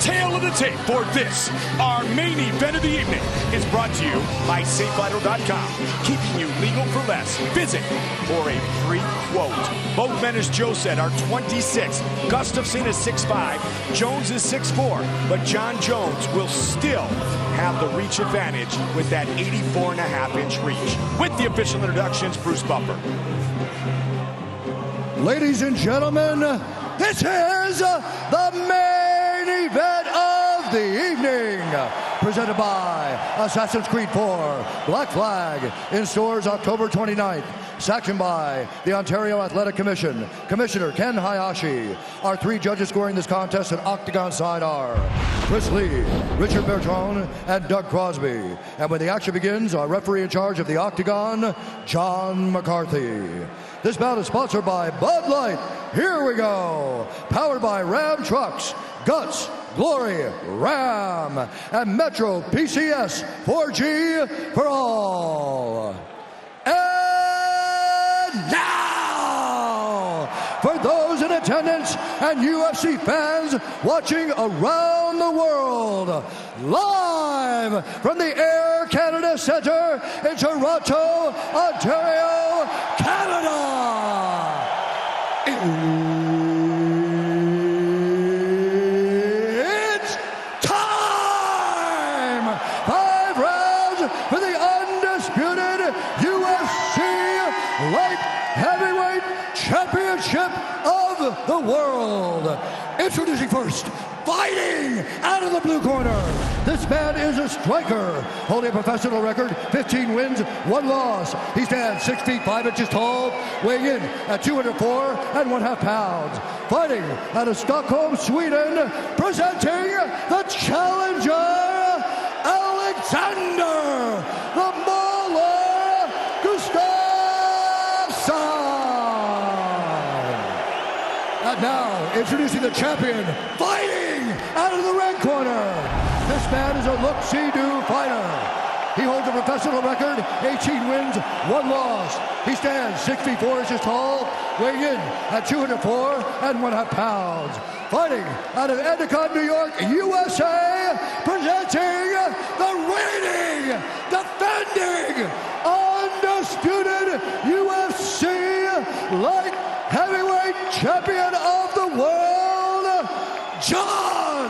Tail of the tape for this, our main event of the evening, is brought to you by SafeVital.com. Keeping you legal for less. Visit for a free quote. Both men, as Joe said, are 26. Gustafsson is 6'5", Jones is 6'4", but John Jones will still have the reach advantage with that 84.5-inch reach. With the official introductions, Bruce Buffer. Ladies and gentlemen, this is the main event of the evening. Presented by Assassin's Creed 4, Black Flag, in stores October 29th. Sanctioned by the Ontario Athletic Commission. Commissioner Ken Hayashi. Our three judges scoring this contest at Octagon side are Chris Lee, Richard Bertrand, and Doug Crosby. And when the action begins, our referee in charge of the Octagon, John McCarthy. This bout is sponsored by Bud Light. Here we go. Powered by Ram Trucks, Guts, Glory, Ram, and Metro PCS 4G for all. And now, for those in attendance and UFC fans watching around the world, live from the Air Canada Centre in Toronto, Ontario, Canada. It's time! 5 rounds for the undisputed UFC Light Heavyweight Championship of the world. Introducing first, fighting out of the blue corner. This man is a striker, holding a professional record, 15 wins, 1 loss. He stands 6 feet 5 inches tall, weighing in at 204.5 pounds. Fighting out of Stockholm, Sweden, presenting the challenger, Alexander the Mauler Gustafsson. And now, introducing the champion, fighting out of the red corner. This man is a look-see-do fighter. He holds a professional record, 18 wins, 1 loss. He stands 6 feet 4 inches tall, weighing in at 204.5 pounds. Fighting out of Endicott, New York, USA, presenting the reigning, defending, undisputed UFC Light Heavyweight Champion of the world, John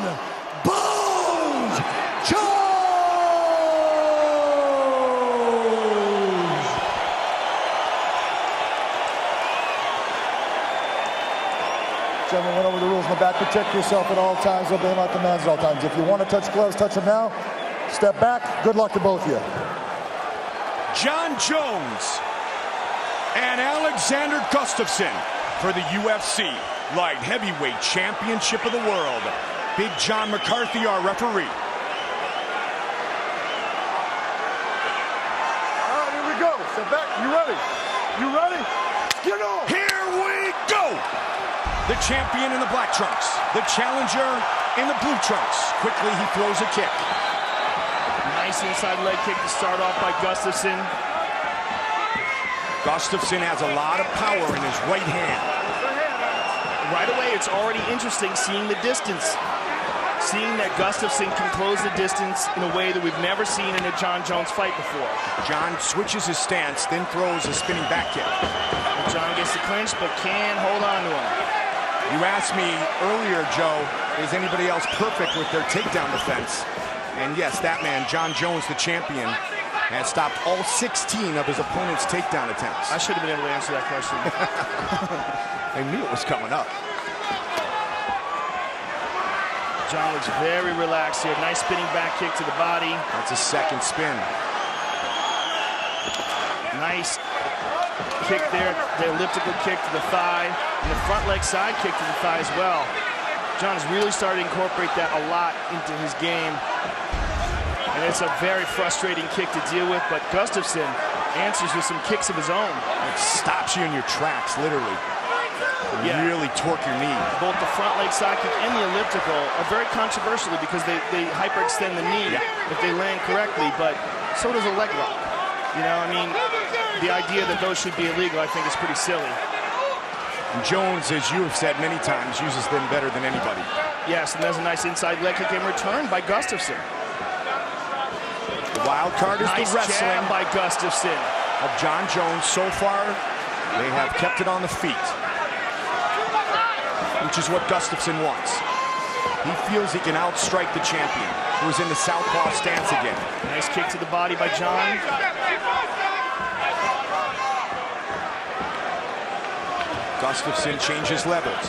Bones Jones! Gentlemen, went over the rules in the back. Protect yourself at all times. Obey my commands at all times. If you want to touch gloves, touch them now. Step back. Good luck to both of you. John Jones and Alexander Gustafsson for the UFC Light Heavyweight Championship of the world. Big John McCarthy, our referee. All right, here we go. Step back. You ready? You ready? Get on. Here we go. The champion in the black trunks. The challenger in the blue trunks. Quickly, he throws a kick. Nice inside leg kick to start off by Gustafsson. Gustafsson has a lot of power in his right hand. Right away, it's already interesting seeing the distance. Seeing that Gustafsson can close the distance in a way that we've never seen in a John Jones fight before. John switches his stance, then throws a spinning back kick. John gets the clinch, but can hold on to him. You asked me earlier, Joe, is anybody else perfect with their takedown defense? And yes, that man, John Jones, the champion, has stopped all 16 of his opponent's takedown attempts. I should have been able to answer that question. I knew it was coming up. John looks very relaxed here. Nice spinning back kick to the body. That's a second spin. Nice kick there, the elliptical kick to the thigh, and the front leg side kick to the thigh as well. John has really started to incorporate that a lot into his game. And it's a very frustrating kick to deal with, but Gustafsson answers with some kicks of his own. It stops you in your tracks, literally. Yeah. Really torque your knee. Both the front leg side kick and the elliptical are very controversial because they hyperextend the knee if they land correctly, but so does a leg lock. You know, I mean, the idea that those should be illegal, I think, is pretty silly. And Jones, as you have said many times, uses them better than anybody. Yes, and there's a nice inside leg kick in return by Gustafsson. The wild card is Nice the wrestling jab by Gustafsson. of Jon Jones. So far, they have kept it on the feet, which is what Gustafsson wants. He feels he can outstrike the champion, who is in the southpaw stance again. Nice kick to the body by Jon. Gustafsson changes levels.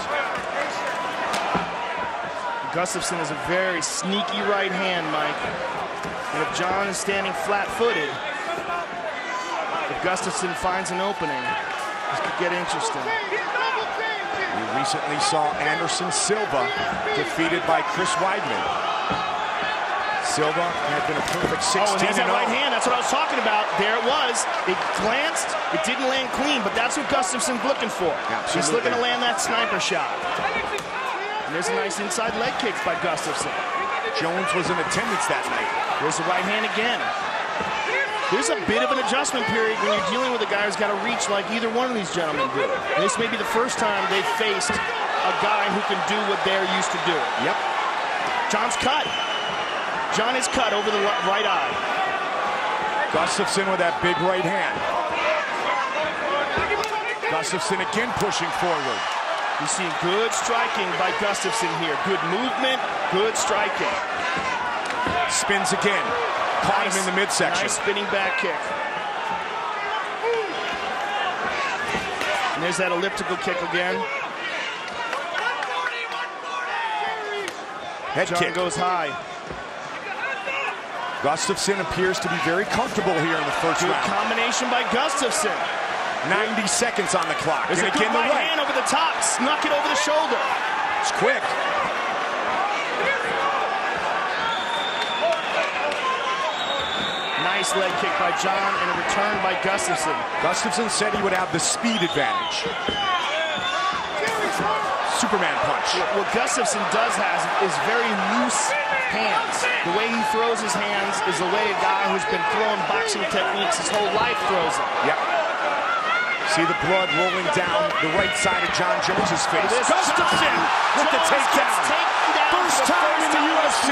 Gustafsson is a very sneaky right hand, Mike. And if Jon is standing flat-footed, if Gustafsson finds an opening, this could get interesting. We recently saw Anderson Silva defeated by Chris Weidman. Silva had been a perfect 16-0. Oh, and there's that right hand. That's what I was talking about. There it was. It glanced. It didn't land clean, but that's what Gustafsson's looking for. Absolutely. He's looking to land that sniper shot. And there's a nice inside leg kick by Gustafsson. Jones was in attendance that night. There's the right hand again. There's a bit of an adjustment period when you're dealing with a guy who's got to reach like either one of these gentlemen do. And this may be the first time they've faced a guy who can do what they're used to doing. Yep. Jon's cut. Jon is cut over the right eye. Gustafsson with that big right hand. Gustafsson again pushing forward. You're seeing good striking by Gustafsson here. Good movement, good striking. Spins again. Caught him in the midsection. Nice spinning back kick. And there's that elliptical kick again. Head Jon kick. goes high. Gustafsson appears to be very comfortable here in the first Good round. combination by Gustafsson. 90 seconds on the clock. There's And a good again the right right. hand over the top. Snuck it over the shoulder. It's quick. Nice leg kick by Jon and a return by Gustafsson. Gustafsson said he would have the speed advantage. Superman punch. What Gustafsson does have is very loose hands. The way he throws his hands is the way a guy who's been throwing boxing techniques his whole life throws them. Yep. See the blood rolling down the right side of Jon Jones's face. Gustafsson with the takedown. First time in the UFC.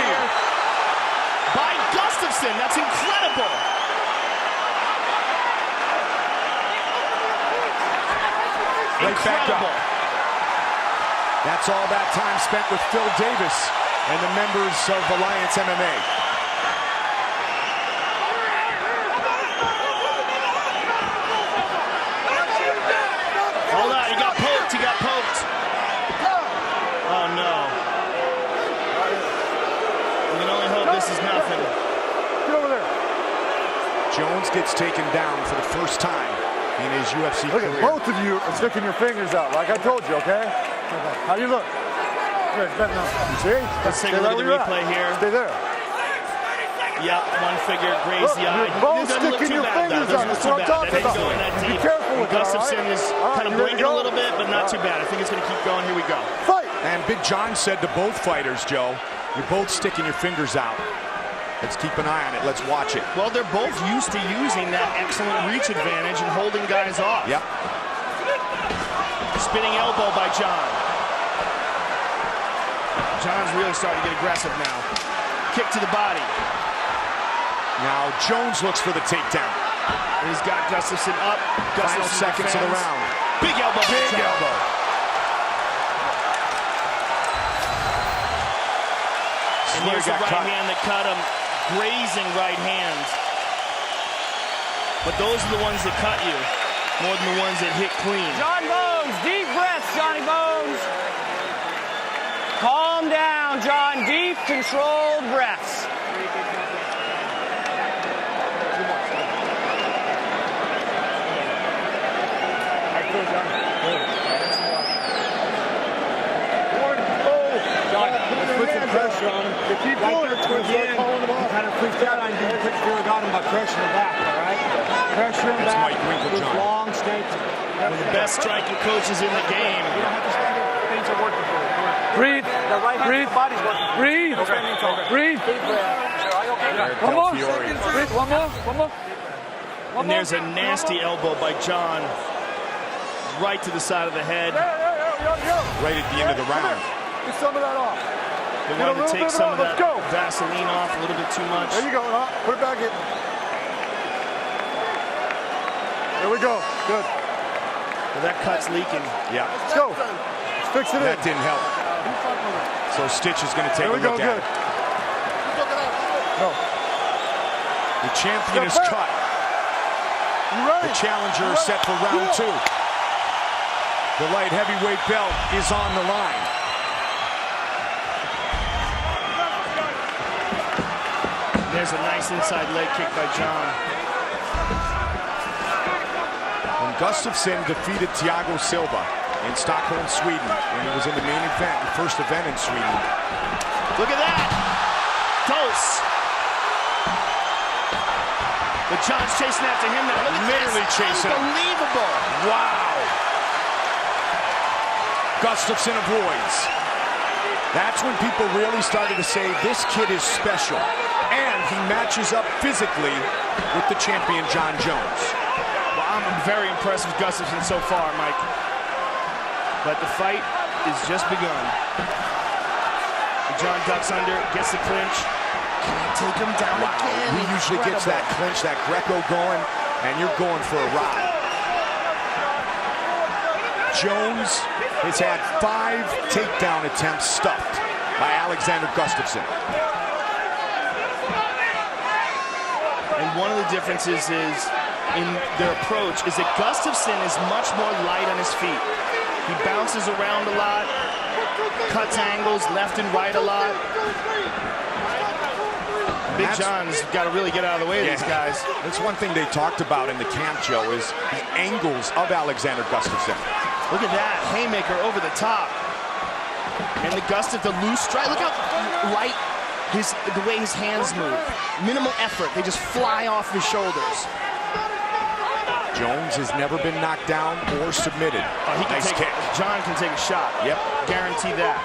By Gustafsson. That's incredible. Right back up. That's all that time spent with Phil Davis and the members of Alliance MMA. Hold on, he got poked, he got poked. Oh no. We can only hope this is nothing. Get over there. Jones gets taken down for the first time in his UFC Look career. at both of you are sticking your fingers out, like I told you, okay? How do you look? Good, better now. You see? Let's take a Stay look right at the where replay you're at. here. Stay there. Yep, one finger grazed the eye. You're both Doesn't look sticking too your bad, though. fingers Doesn't out. look That's too what I'm bad. talking That didn't about. go in that Be deep. careful with it, all Gustafsson right? is All right, kind of you ready to blinking a go? little bit, but not too bad. I think it's going to keep going. Here we go. Fight! And Big John said to both fighters, Joe, you're both sticking your fingers out. Let's keep an eye on it. Let's watch it. Well, they're both used to using that excellent reach advantage and holding guys off. Yep. Spinning elbow by Jon. Jon's really starting to get aggressive now. Kick to the body. Now Jones looks for the takedown. And he's got Gustafsson up. Final Gustafsson seconds of the defends. round. Big elbow. by Big Jon. elbow. And there's the right hand that cut him. Grazing right hand. But those are the ones that cut you more than the ones that hit clean. Jon Bones, deep breaths, Johnny Bones. Calm down, Jon. Deep, controlled breaths. John, let's put some pressure on him. They keep going towards the end. Kind of freaked out on you. You got him by pressure in the back, all right? Pressure in the That's back. Mike Winkle, With John. long states. One of the best striking coaches in the game. Things are working for you. Breathe. The right hand, Breathe. the body's working. Breathe. Okay. Breathe. Deep breath. Are you okay? Eric One Del more. Fiore. Breathe. One more. One more. And there's a nasty elbow by Jon. Right to the side of the head. Right at the end of the round. Get some of that off. They wanted to take some of that Vaseline off a little bit too much. There you go, huh? Put it back in. There we go. Good. Well, that cut's leaking. Yeah. Let's go. Let's fix it That didn't help. So Stitch is going to take a look at it. No. The champion is cut. The challenger is set for round 2. The light heavyweight belt is on the line. There's a nice inside leg kick by John. When Gustafsson defeated Thiago Silva in Stockholm, Sweden, when he was in the main event, the first event in Sweden. Look at that! Dose! But John's chasing after him now. Look at Literally this. chasing him. Unbelievable! Wow! Gustafsson avoids. That's when people really started to say, this kid is special. And he matches up physically with the champion, John Jones. Well, I'm very impressed with Gustafsson so far, Mike. But the fight is just begun. John ducks under, gets the clinch. Can't take him down again. He usually gets that clinch, that Greco going, and you're going for a ride. Jones has had 5 takedown attempts stuffed by Alexander Gustafsson. And one of the differences is in their approach is that Gustafsson is much more light on his feet. He bounces around a lot, cuts angles left and right a lot. Big John's got to really get out of the way of these guys. That's one thing they talked about in the camp, Joe, is the angles of Alexander Gustafsson. Look at that, haymaker over the top. And the the loose strike, look how light the way his hands move. Minimal effort, they just fly off his shoulders. Jones has never been knocked down or submitted. Oh, he can nice kick. John can take a shot. Yep. Guarantee that.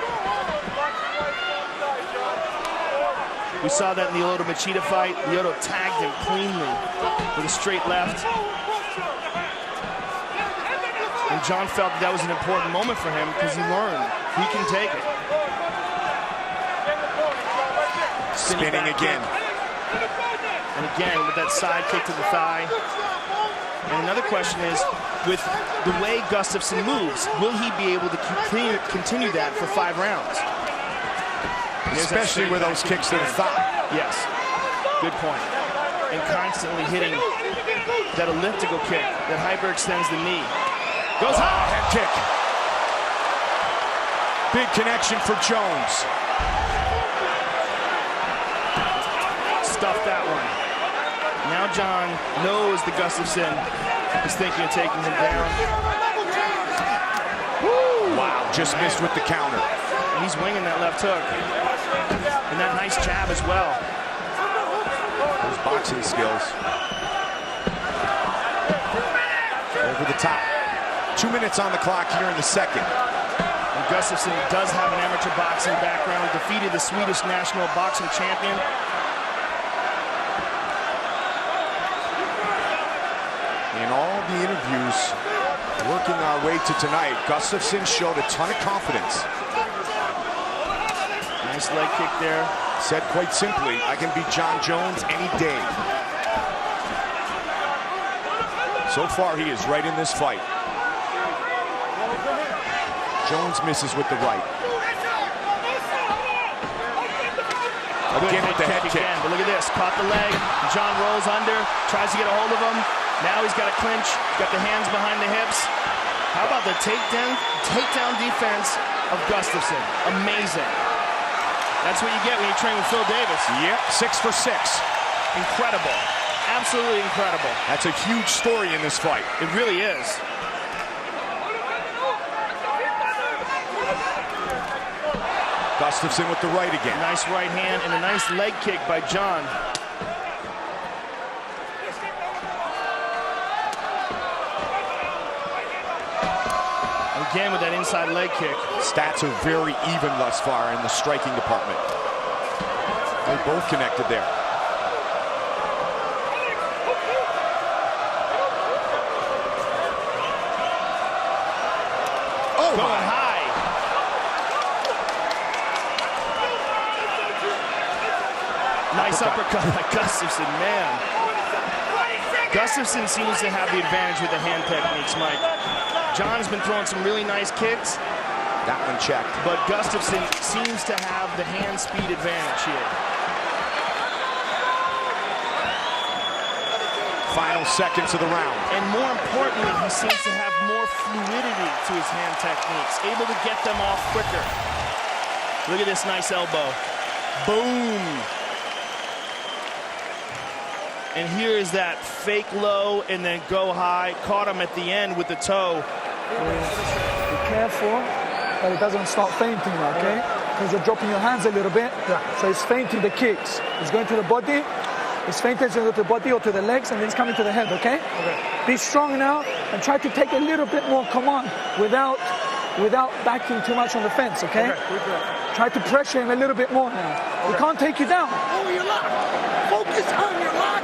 We saw that in the Lyoto Machida fight. Lyoto tagged him cleanly with a straight left. And John felt that was an important moment for him because he learned he can take it. Spinning again. And again with that side kick to the thigh. And another question is, with the way Gustafsson moves, will he be able to continue that for 5 rounds? Especially with those kicks to the thigh. Yes, good point. And constantly hitting that elliptical kick that hyperextends the knee. Goes high. Head kick. Big connection for Jones. Stuffed that one. Now John knows the Gustafsson is thinking of taking him down. Woo! Wow, just missed with the counter. And he's winging that left hook. And that nice jab as well. Those boxing skills. Over the top. 2 minutes on the clock here in the second. And Gustafsson does have an amateur boxing background. He defeated the Swedish national boxing champion. In all the interviews working our way to tonight, Gustafsson showed a ton of confidence. Nice leg kick there. Said quite simply, I can beat John Jones any day. So far, he is right in this fight. Jones misses with the right. Again with the head kick. Again, but look at this, caught the leg. John rolls under, tries to get a hold of him. Now he's got a clinch, got the hands behind the hips. How about the takedown defense of Gustafsson? Amazing. That's what you get when you train with Phil Davis. Yep, 6 for 6. Incredible. Absolutely incredible. That's a huge story in this fight. It really is. Gustafsson with the right again. Nice right hand and a nice leg kick by John. Again with that inside leg kick. Stats are very even thus far in the striking department. They both connected there. Oh, going high. Nice uppercut by Gustafsson, man. Gustafsson seems to have the advantage with the hand techniques, Mike. John's been throwing some really nice kicks. That one checked. But Gustafsson seems to have the hand speed advantage here. Final seconds of the round. And more importantly, he seems to have more fluidity to his hand techniques, able to get them off quicker. Look at this nice elbow. Boom. And here is that fake low and then go high. Caught him at the end with the toe. Be careful that it doesn't start fainting, okay? Because you're dropping your hands a little bit. So he's fainting the kicks. He's going to the body. He's fainting to the body or to the legs, and then he's coming to the head, okay? Be strong now and try to take a little bit more command without backing too much on the fence, okay? Try to pressure him a little bit more now. He can't take you down. Oh, you're locked. Focus on your lock.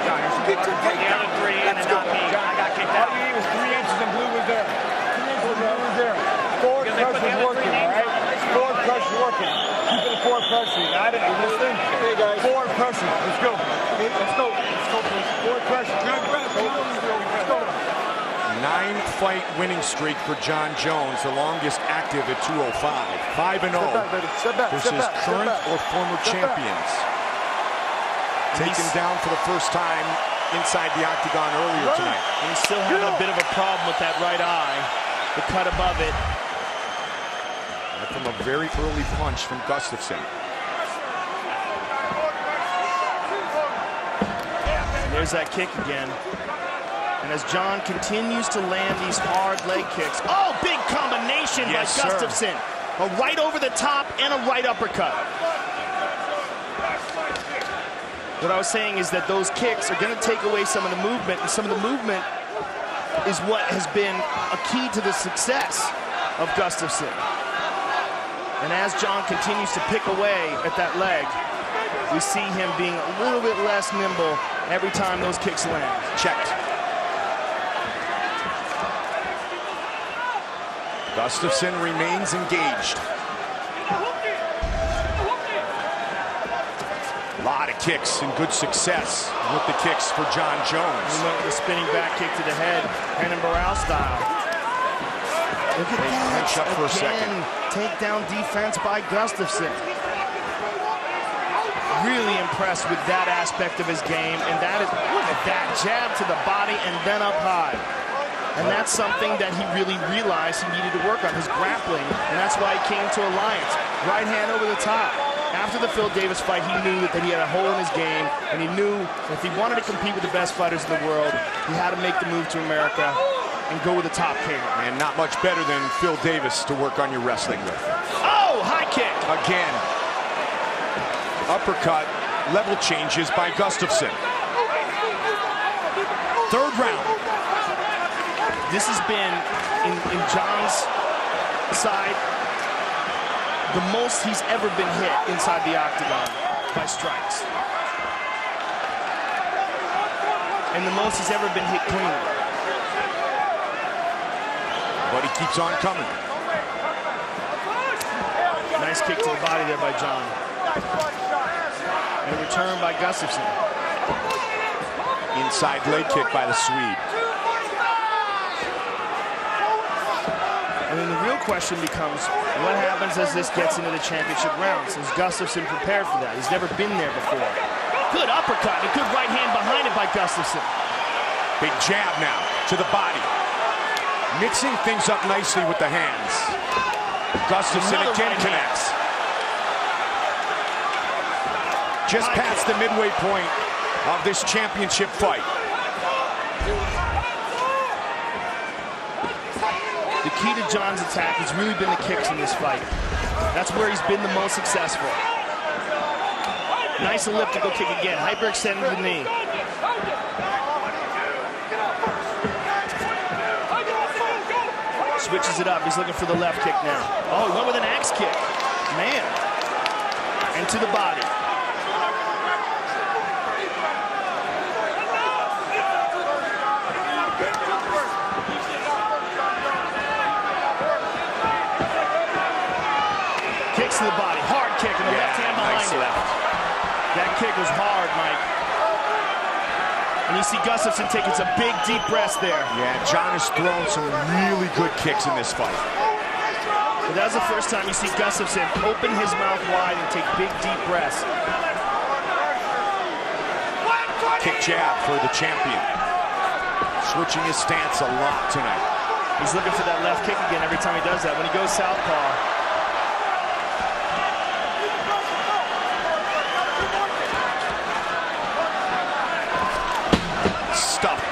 Get your takedown. Let's go. John, I got kicked out. All you need was 3 inches and blue was there. 3 inches and blue was there. Forward pressure's working, all right? Forward pressure's working. Keep it forward pressure. You got it? You listening? Hey, guys. Forward pressure. Let's go. Let's go. Let's go, please. Forward pressure. Let's go. 9-fight winning streak for Jon Jones, the longest active at 205. 5-0 versus current or former champions. Taken down for the first time inside the octagon earlier tonight. And he's still having a bit of a problem with that right eye. The cut above it. And from a very early punch from Gustafsson. And there's that kick again. And as Jon continues to land these hard leg kicks. Oh, big combination by Gustafsson. A right over the top and a right uppercut. What I was saying is that those kicks are going to take away some of the movement, and some of the movement is what has been a key to the success of Gustafsson. And as Jon continues to pick away at that leg, we see him being a little bit less nimble every time those kicks land. Checked. Gustafsson remains engaged. A lot of kicks and good success with the kicks for Jon Jones. He went with a spinning back kick to the head, Brandon Barrow style. Look at that. Pinch up for a second. Takedown defense by Gustafsson. Really impressed with that aspect of his game, and that is, look at that jab to the body and then up high. And that's something that he really realized he needed to work on, his grappling, and that's why he came to Alliance. Right hand over the top. After the Phil Davis fight, he knew that he had a hole in his game, and he knew if he wanted to compete with the best fighters in the world, he had to make the move to America and go with the top king. And not much better than Phil Davis to work on your wrestling with. Oh, high kick. Again. Uppercut, level changes by Gustafsson. Third round. This has been, in Jon's side, the most he's ever been hit inside the octagon by strikes. And the most he's ever been hit clean. But he keeps on coming. Nice kick to the body there by Jon. And a return by Gustafsson. Inside leg kick by the Swede. I mean, the real question becomes, what happens as this gets into the championship rounds? Is Gustafsson prepared for that? He's never been there before. Good uppercut and a good right hand behind it by Gustafsson. Big jab now to the body. Mixing things up nicely with the hands. Gustafsson again connects. Just past the midway point of this championship fight. The key to Jon's attack has really been the kicks in this fight. That's where he's been the most successful. Nice elliptical kick again, hyperextended the knee. Switches it up, he's looking for the left kick now. Oh, he went with an axe kick. Man. And to the body. To the body, hard kick, and the left hand behind it. That kick was hard, Mike. And you see Gustafsson taking some big, deep breaths there. Yeah, John has thrown some really good kicks in this fight. But that's the first time you see Gustafsson open his mouth wide and take big, deep breaths. Kick jab for the champion. Switching his stance a lot tonight. He's looking for that left kick again every time he does that. When he goes southpaw. Stuffed.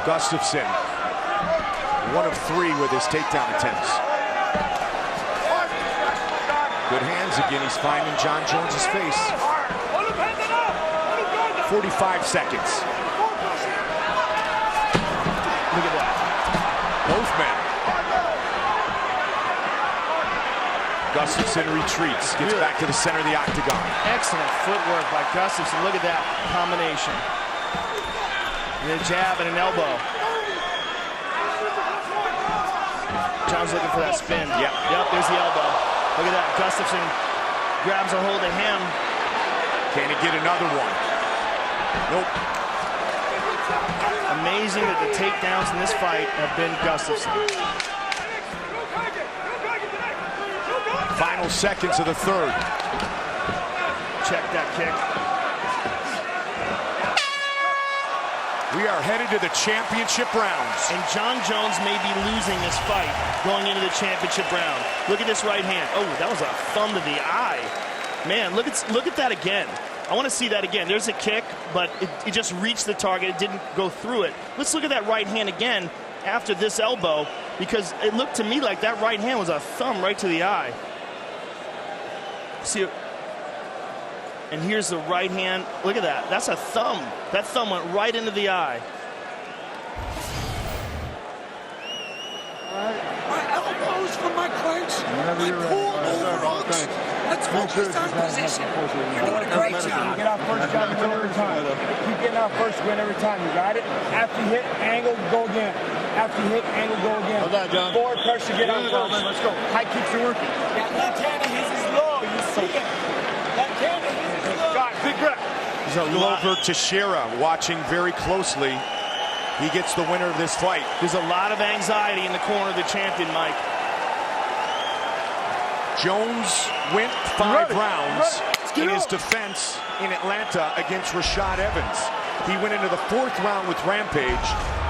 Gustafsson, 1 of 3 with his takedown attempts. Good hands again. He's finding John Jones's face. 45 seconds. Look at that. Both men. Gustafsson retreats, gets back to the center of the octagon. Excellent footwork by Gustafsson. Look at that combination. And a jab and an elbow. John's looking for that spin. Yep, there's the elbow. Look at that. Gustafsson grabs a hold of him. Can he get another one? Nope. Amazing that the takedowns in this fight have been Gustafsson. Final seconds of the third. Check that kick. We are headed to the championship rounds. And John Jones may be losing this fight going into the championship round. Look at this right hand. Oh, that was a thumb to the eye. Man, look at that again. I want to see that again. There's a kick, but it just reached the target. It didn't go through it. Let's look at that right hand again after this elbow, because it looked to me like that right hand was a thumb right to the eye. See, and here's the right hand. Look at that. That's a thumb. That thumb went right into the eye. My elbows from my clench. My pull overhooks. Let's focus on position. You're doing a great job. Get out first, John, win every time. Keep getting out first, win every time. You got it? After you hit, angle, go again. After you hit, angle, go again. Hold on, John. Forward pressure, get out first. Let's go. High kicks are working. That left hand of his is low. You see it. That hand of his is low. Got it. Big breath. He's a Glover Teixeira watching very closely. He gets the winner of this fight. There's a lot of anxiety in the corner of the champion, Mike. Jones went 5 rounds in his defense in Atlanta against Rashad Evans. He went into the 4th round with Rampage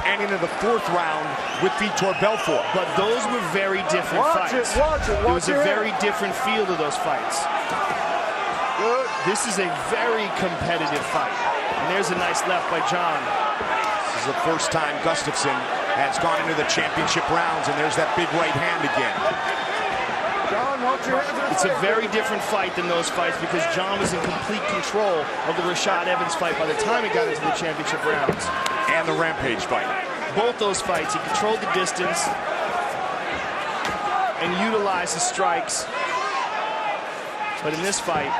and into the 4th round with Vitor Belfort. But those were very different fights. It was a very different feel to those fights. This is a very competitive fight. And there's a nice left by John. This is the first time Gustafsson has gone into the championship rounds, and there's that big right hand again. It's a very different fight than those fights because John was in complete control of the Rashad Evans fight by the time he got into the championship rounds. And the Rampage fight. Both those fights, he controlled the distance and utilized his strikes. But in this fight,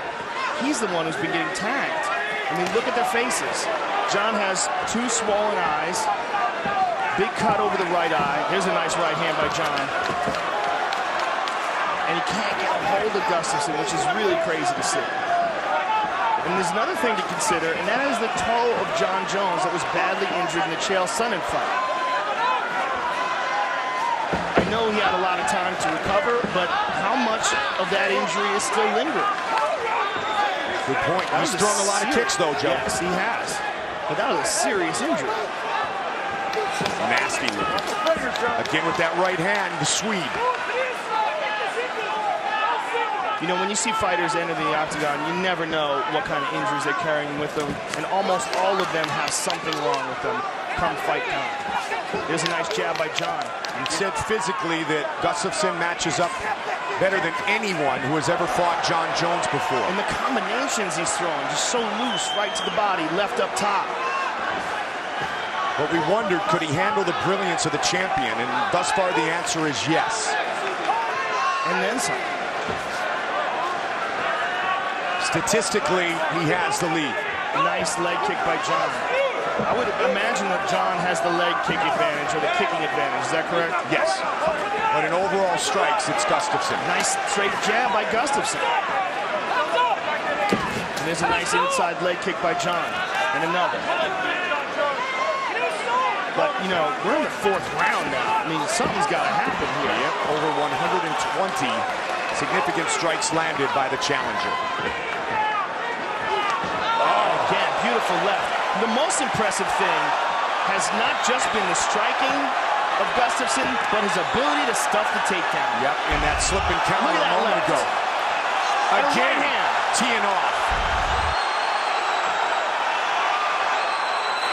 he's the one who's been getting tagged. I mean, look at their faces. John has 2 swollen eyes, big cut over the right eye. There's a nice right hand by John. And he can't get a hold of Gustafsson, which is really crazy to see. And there's another thing to consider, and that is the toe of John Jones that was badly injured in the Chael Sonnen fight. I know he had a lot of time to recover, but how much of that injury is still lingering? Good point. He's thrown a lot of kicks, though, Joe. Yes, he has. But that was a serious injury. Nasty looking. Again with that right hand, the Swede. You know, when you see fighters enter the octagon, you never know what kind of injuries they're carrying with them, and almost all of them have something wrong with them come fight time. There's a nice jab by John. He said physically that Gustafsson matches up better than anyone who has ever fought John Jones before. And the combinations he's throwing, just so loose, right to the body, left up top. But we wondered, could he handle the brilliance of the champion? And thus far, the answer is yes. And then some. Statistically, he has the lead. Nice leg kick by John. I would imagine that John has the leg kick advantage or the kicking advantage. Is that correct? Yes. But in overall strikes, it's Gustafsson. Nice straight jab by Gustafsson. And there's a nice inside leg kick by John. And another. But, you know, we're in the 4th round now. I mean, something's got to happen here. Yep, over 120 significant strikes landed by the challenger. Oh, again, beautiful left. The most impressive thing has not just been the striking of Gustafsson, but his ability to stuff the takedown. Yep, in that slip and counter a moment ago. Again, teeing off.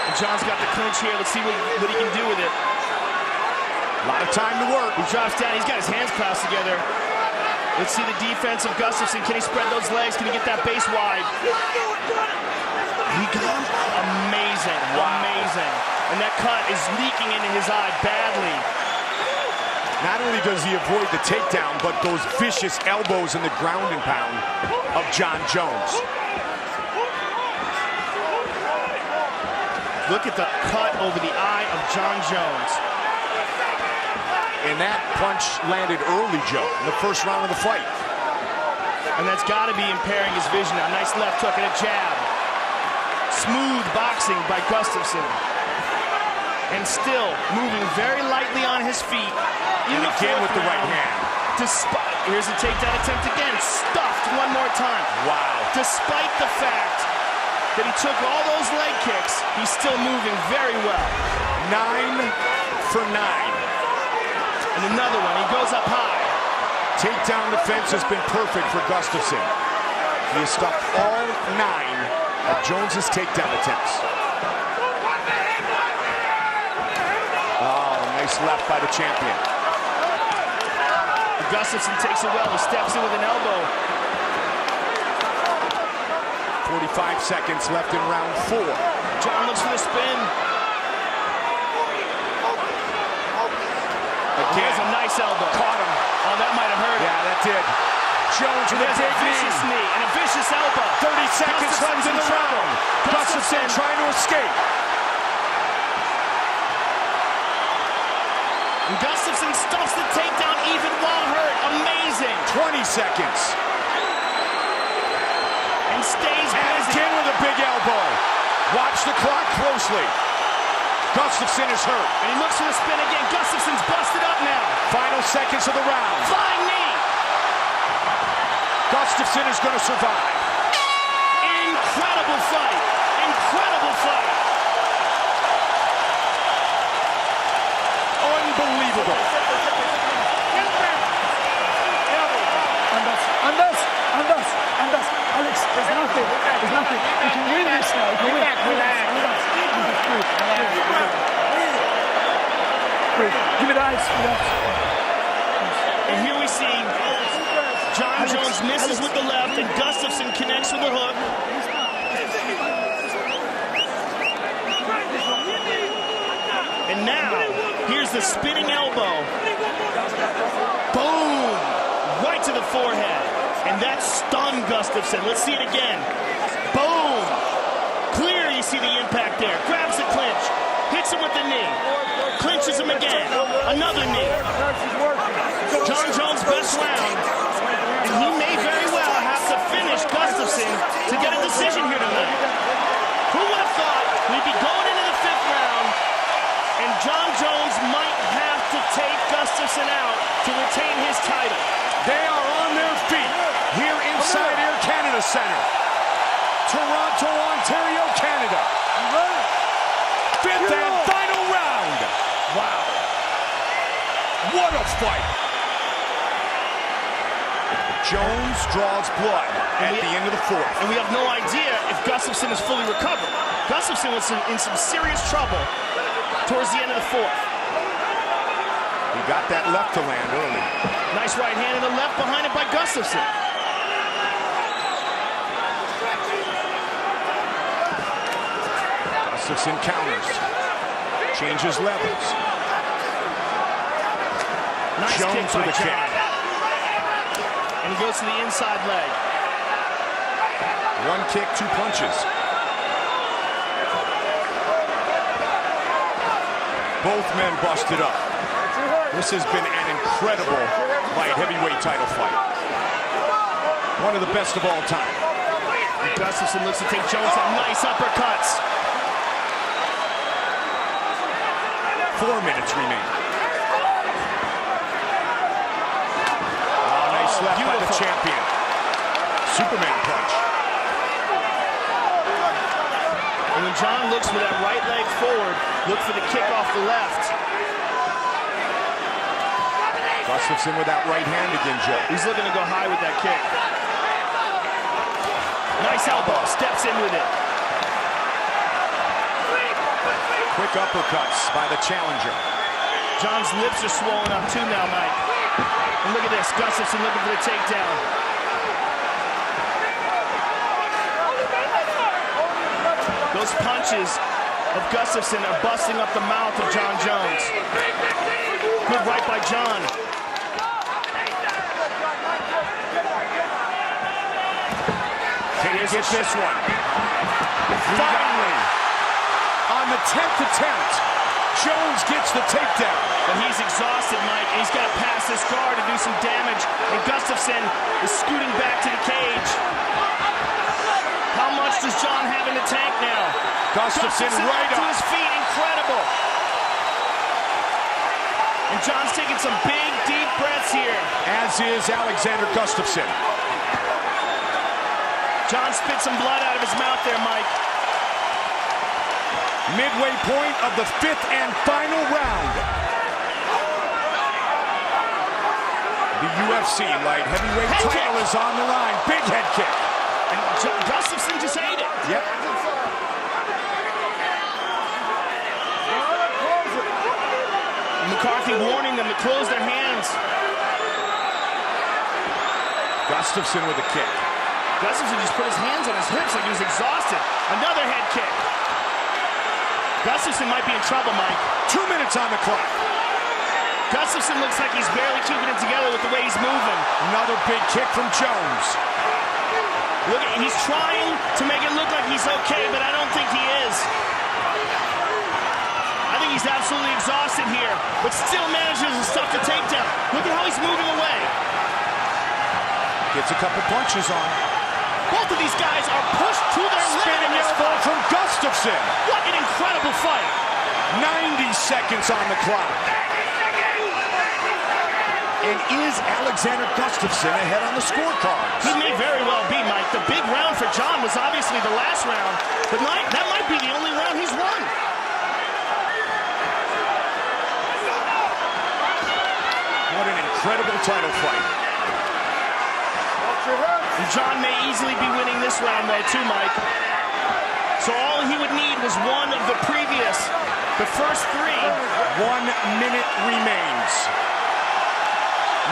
And John's got the clinch here. Let's see what he can do with it. A lot of time to work. He drops down. He's got his hands clasped together. Let's see the defense of Gustafsson. Can he spread those legs? Can he get that base wide? He got him. Amazing. Wow. Amazing. And that cut is leaking into his eye badly. Not only does he avoid the takedown, but those vicious elbows in the ground and pound of Jon Jones. Look at the cut over the eye of Jon Jones. And that punch landed early, Joe, in the 1st round of the fight. And that's got to be impairing his vision now. Nice left hook and a jab. Smooth boxing by Gustafsson. And still moving very lightly on his feet. And again with the right hand. Here's a takedown attempt again. Stuffed one more time. Wow. Despite the fact that he took all those leg kicks, he's still moving very well. 9 for 9. And another one. He goes up high. Takedown defense has been perfect for Gustafsson. He has stopped all 9 of Jones's takedown attempts. Oh, nice left by the champion. Gustafsson takes it well. He steps in with an elbow. 45 seconds left in round 4. John looks for the spin. Again, there's a nice elbow. Caught him. Oh, that might have hurt him. Yeah, that did. Jones with a big vicious knee and a vicious elbow. 30 seconds left in the round. Gustafsson trying to escape. And Gustafsson stuffs the takedown even while hurt. Amazing. 20 seconds. And stays busy. And again with a big elbow. Watch the clock closely. Gustafsson is hurt. And he looks for the spin again. Gustafsson's busted up now. Final seconds of the round. Flying knee. Gustafsson is going to survive. Incredible fight. Incredible fight. Unbelievable. Andas. Alex, there's nothing. There's nothing. You can win this now. You can win. Give it ice. And here we see Jon Jones misses with the left and Gustafsson connects with the hook. And now, here's the spinning elbow. Boom! Right to the forehead. And that stunned Gustafsson. Let's see it again. Boom! Clear, you see the impact there. Grabs the clinch. Hits him with the knee. Clinches him again. Another knee. Jon Jones' best round. And he may very well have to finish Gustafsson to get a decision here tonight. Who would have thought we'd be going into the 5th round and Jon Jones might have to take Gustafsson out to retain his title? They are on their feet here inside Air Canada Center. Toronto, Ontario, Canada. 5th and final round. Wow. What a fight. Jones draws blood at the end of the 4th. And we have no idea if Gustafsson is fully recovered. Gustafsson was in some serious trouble towards the end of the 4th. He got that left to land early. Nice right hand and the left behind it by Gustafsson. Gustafsson counters. Changes levels. Nice Jones kick by with a John. kick. And he goes to the inside leg. 1 kick, 2 punches. Both men busted up. This has been an incredible light heavyweight title fight. One of the best of all time. Gustafsson looks to take Jones some nice uppercuts. 4 minutes remain. Oh, nice left by the champion. Superman punch. And when John looks for that right leg forward, look for the kick off the left. Gustafsson with that right hand again, Joe. He's looking to go high with that kick. Nice elbow, steps in with it. Quick uppercuts by the challenger. John's lips are swollen up too now, Mike. And look at this, Gustafsson looking for the takedown. Those punches of Gustafsson are busting up the mouth of John Jones. Good right by John. Can you get this one? Finally, on the 10th attempt, Jones gets the takedown. But he's exhausted, Mike. He's got to pass this guard to do some damage. And Gustafsson is scooting back to the cage. How much does John have in the tank now? Gustafsson right to up. his feet, incredible. And John's taking some big, deep breaths here. As is Alexander Gustafsson. John spit some blood out of his mouth there, Mike. Midway point of the 5th and final round. The UFC light heavyweight title is on the line. Big head kick. And Gustafsson just ate it. Yep. McCarthy warning them to close their hands. Gustafsson with a kick. Gustafsson just put his hands on his hips like he was exhausted. Another head kick. Gustafsson might be in trouble, Mike. 2 minutes on the clock. Gustafsson looks like he's barely keeping it together with the way he's moving. Another big kick from Jones. Look, he's trying to make it look like he's okay, but I don't think he is. I think he's absolutely exhausted here, but still manages to stuff the takedown. Look at how he's moving away. Gets a couple punches on. Both of these guys are pushed to their limit in this elbow fight. from Gustafsson. What an incredible fight. 90 seconds on the clock. And is Alexander Gustafsson ahead on the scorecards? He may very well be, Mike. The big round for John was obviously the last round, but that might be the only round he's won. What an incredible title fight. And John may easily be winning this round, though, too, Mike. So all he would need was one of the previous. The first 3. 1 minute remains.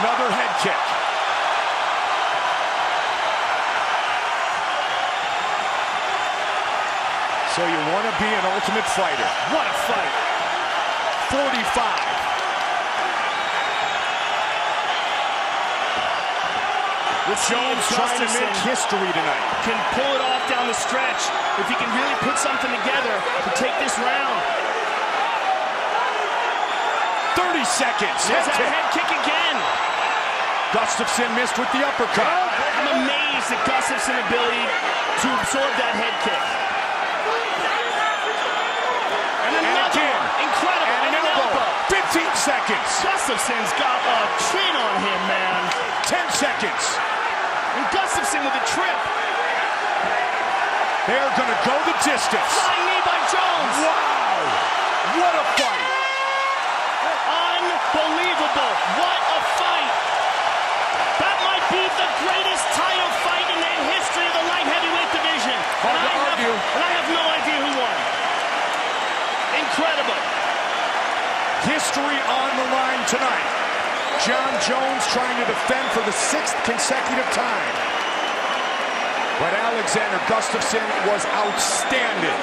Another head kick. So you want to be an ultimate fighter. What a fight. 45. Jones trying to make history tonight. Can pull it off down the stretch if he can really put something together to take this round. 30 seconds. There's that head kick again. Gustafsson missed with the uppercut. I'm amazed at Gustafsson's ability to absorb that head kick. And another again. Incredible. And an elbow. 15 seconds. Gustafsson's got a chin on him, man. 10 seconds. And Gustafsson with a trip. They're going to go the distance. Flying knee by Jones. Wow. What a fight. Unbelievable. What a fight. That might be the greatest title fight in the history of the light heavyweight division. Hard to argue. And I have no idea who won. Incredible. History on the line tonight. John Jones trying to defend for the 6th consecutive time. But Alexander Gustafsson was outstanding.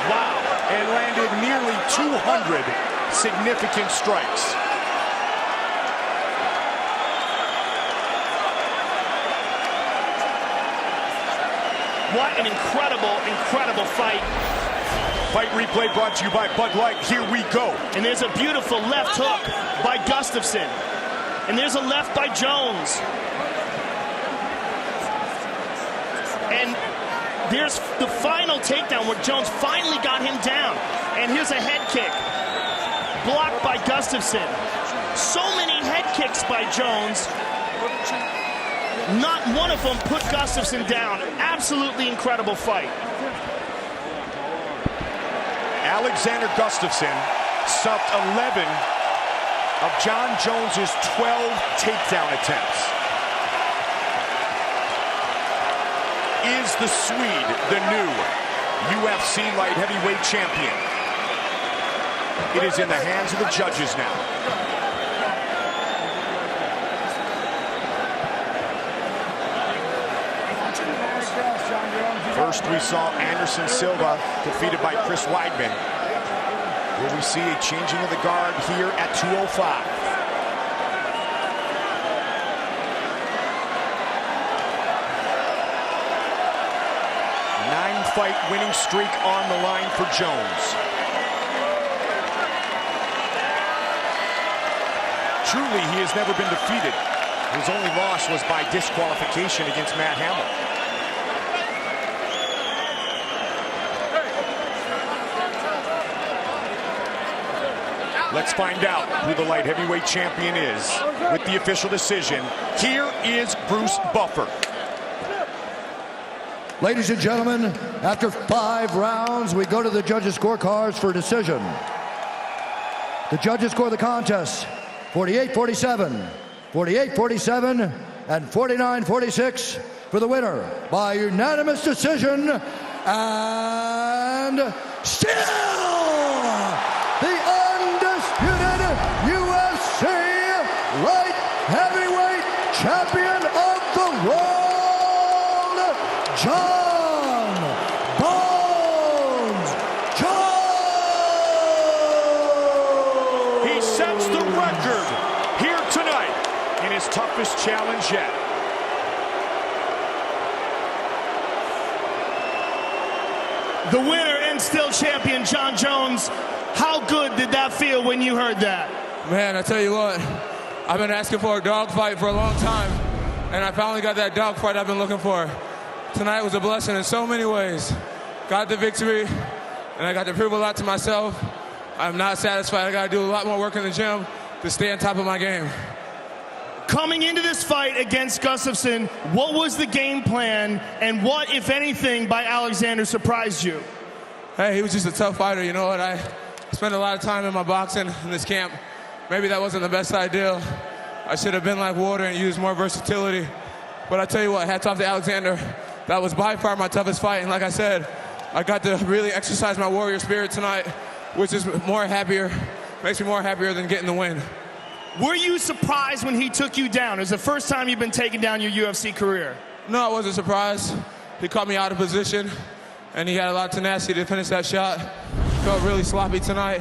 Wow. And landed nearly 200 significant strikes. What an incredible, incredible fight. Fight replay brought to you by Bud Light. Here we go. And there's a beautiful left hook by Gustafsson. And there's a left by Jones. And there's the final takedown where Jones finally got him down. And here's a head kick. Blocked by Gustafsson. So many head kicks by Jones. Not one of them put Gustafsson down. Absolutely incredible fight. Alexander Gustafsson stopped 11 of Jon Jones's 12 takedown attempts. Is the Swede the new UFC light heavyweight champion? It is in the hands of the judges now. First, we saw Anderson Silva defeated by Chris Weidman. Will we see a changing of the guard here at 205? Nine-fight winning streak on the line for Jones. Truly, he has never been defeated. His only loss was by disqualification against Matt Hamill. Let's find out who the light heavyweight champion is with the official decision. Here is Bruce Buffer. Ladies and gentlemen, after 5 rounds, we go to the judges' scorecards for decision. The judges score the contest 48-47, 48-47, and 49-46 for the winner by unanimous decision. And still the undisputed UFC light heavyweight champion of the world, Jon Bones Jones. He sets the record here tonight in his toughest challenge yet. The winner and still champion, Jon Jones. How good did that feel when you heard that? Man, I tell you what, I've been asking for a dogfight for a long time, and I finally got that dogfight I've been looking for. Tonight was a blessing in so many ways. Got the victory, and I got to prove a lot to myself. I'm not satisfied. I got to do a lot more work in the gym to stay on top of my game. Coming into this fight against Gustafsson, what was the game plan, and what, if anything, by Alexander surprised you? Hey, he was just a tough fighter. You know what? I spent a lot of time in my boxing in this camp. Maybe that wasn't the best idea. I should have been like water and used more versatility. But I tell you what, hats off to Alexander. That was by far my toughest fight. And like I said, I got to really exercise my warrior spirit tonight, which is makes me more happier than getting the win. Were you surprised when he took you down? It was the first time you've been taken down your UFC career. No, I wasn't surprised. He caught me out of position, and he had a lot of tenacity to finish that shot. Felt really sloppy tonight.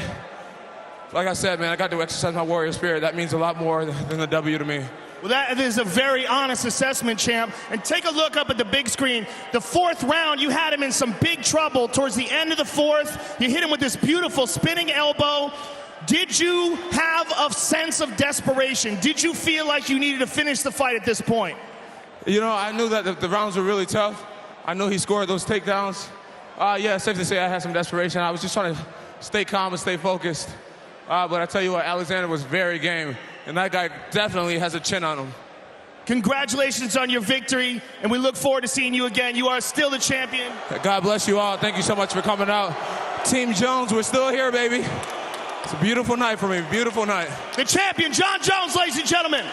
Like I said, man, I got to exercise my warrior spirit. That means a lot more than the W to me. Well, that is a very honest assessment, champ. And take a look up at the big screen. The 4th round, you had him in some big trouble. Towards the end of the 4th, you hit him with this beautiful spinning elbow. Did you have a sense of desperation? Did you feel like you needed to finish the fight at this point? You know, I knew that the rounds were really tough. I knew he scored those takedowns. Yeah, safe to say I had some desperation. I was just trying to stay calm and stay focused. But I tell you what, Alexander was very game. And that guy definitely has a chin on him. Congratulations on your victory, and we look forward to seeing you again. You are still the champion. God bless you all. Thank you so much for coming out. Team Jones, we're still here, baby. It's a beautiful night for me, beautiful night. The champion, Jon Jones, ladies and gentlemen.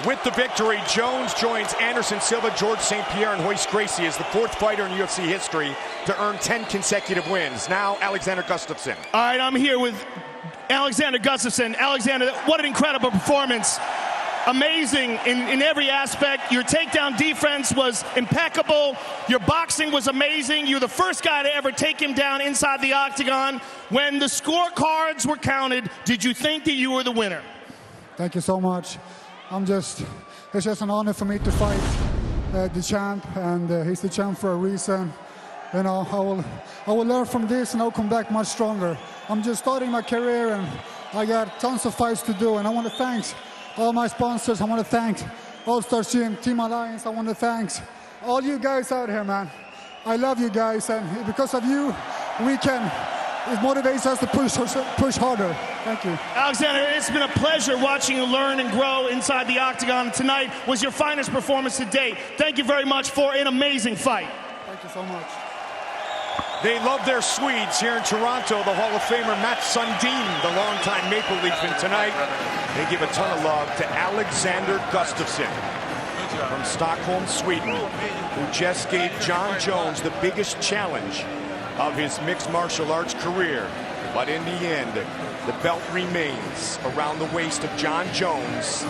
With the victory, Jones joins Anderson Silva, George St. Pierre, and Royce Gracie as the 4th fighter in UFC history to earn 10 consecutive wins. Now, Alexander Gustafsson. All right, I'm here with Alexander Gustafsson. Alexander, what an incredible performance. Amazing in every aspect. Your takedown defense was impeccable. Your boxing was amazing. You're the first guy to ever take him down inside the octagon. When the scorecards were counted, did you think that you were the winner? Thank you so much. It's just an honor for me to fight the champ, and he's the champ for a reason. You know, I will learn from this, and I'll come back much stronger. I'm just starting my career, and I got tons of fights to do. And I want to thank all my sponsors. I want to thank All-Star Gym, Team Alliance. I want to thank all you guys out here, man. I love you guys, and because of you, it motivates us to push harder. Thank you. Alexander, it's been a pleasure watching you learn and grow inside the octagon. Tonight was your finest performance to date. Thank you very much for an amazing fight. Thank you so much. They love their Swedes here in Toronto. The Hall of Famer Matt Sundin, the longtime Maple Leaf, and tonight they give a ton of love to Alexander Gustafsson from Stockholm, Sweden, who just gave John Jones the biggest challenge of his mixed martial arts career. But in the end, the belt remains around the waist of John Jones.